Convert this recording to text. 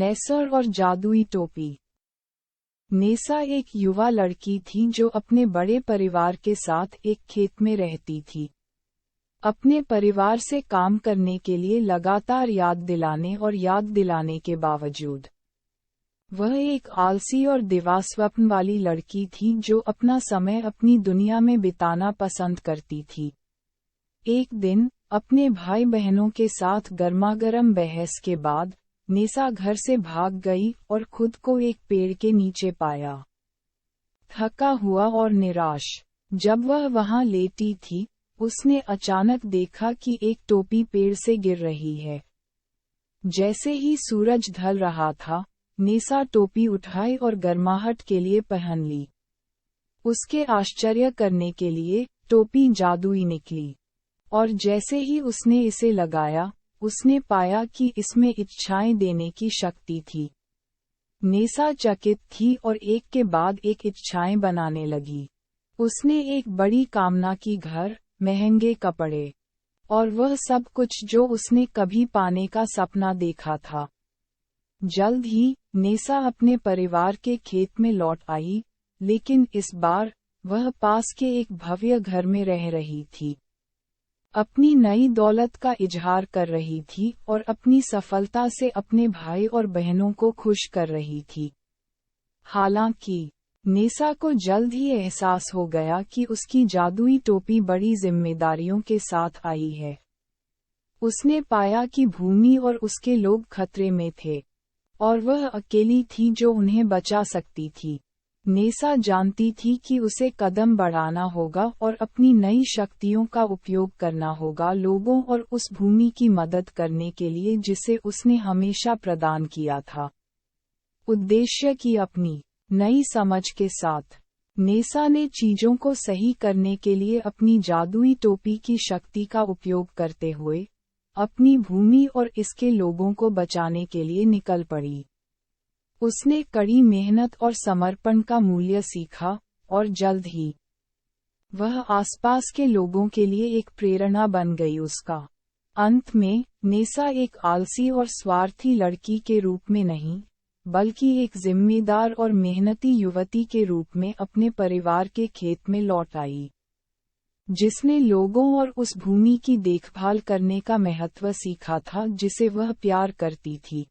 Kneser और जादुई टोपी। नेसा एक युवा लड़की थी जो अपने बड़े परिवार के साथ एक खेत में रहती थी। अपने परिवार से काम करने के लिए लगातार याद दिलाने के बावजूद वह एक आलसी और दिवास्वप्न वाली लड़की थी जो अपना समय अपनी दुनिया में बिताना पसंद करती थी। एक दिन अपने भाई बहनों के साथ गर्मागर्म बहस के बाद नेसा घर से भाग गई और खुद को एक पेड़ के नीचे पाया। थका हुआ और निराश जब वह वहां लेटी थी, उसने अचानक देखा कि एक टोपी पेड़ से गिर रही है। जैसे ही सूरज ढल रहा था, नेसा टोपी उठाई और गर्माहट के लिए पहन ली। उसके आश्चर्य करने के लिए टोपी जादुई निकली, और जैसे ही उसने इसे लगाया, उसने पाया कि इसमें इच्छाएं देने की शक्ति थी। नेसा चकित थी और एक के बाद एक इच्छाएं बनाने लगी। उसने एक बड़ी कामना की, घर, महंगे कपड़े और वह सब कुछ जो उसने कभी पाने का सपना देखा था। जल्द ही नेसा अपने परिवार के खेत में लौट आई, लेकिन इस बार वह पास के एक भव्य घर में रह रही थी। अपनी नई दौलत का इजहार कर रही थी और अपनी सफलता से अपने भाई और बहनों को खुश कर रही थी। हालांकि नेसा को जल्द ही एहसास हो गया कि उसकी जादुई टोपी बड़ी जिम्मेदारियों के साथ आई है। उसने पाया कि भूमि और उसके लोग खतरे में थे, और वह अकेली थी जो उन्हें बचा सकती थी। नेसा जानती थी कि उसे कदम बढ़ाना होगा और अपनी नई शक्तियों का उपयोग करना होगा लोगों और उस भूमि की मदद करने के लिए जिसे उसने हमेशा प्रदान किया था। उद्देश्य की अपनी नई समझ के साथ, नेसा ने चीजों को सही करने के लिए अपनी जादुई टोपी की शक्ति का उपयोग करते हुए अपनी भूमि और इसके लोगों को बचाने के लिए निकल पड़ी। उसने कड़ी मेहनत और समर्पण का मूल्य सीखा, और जल्द ही वह आसपास के लोगों के लिए एक प्रेरणा बन गई। उसका अंत में नेसा एक आलसी और स्वार्थी लड़की के रूप में नहीं, बल्कि एक जिम्मेदार और मेहनती युवती के रूप में अपने परिवार के खेत में लौट आई, जिसने लोगों और उस भूमि की देखभाल करने का महत्व सीखा था जिसे वह प्यार करती थी।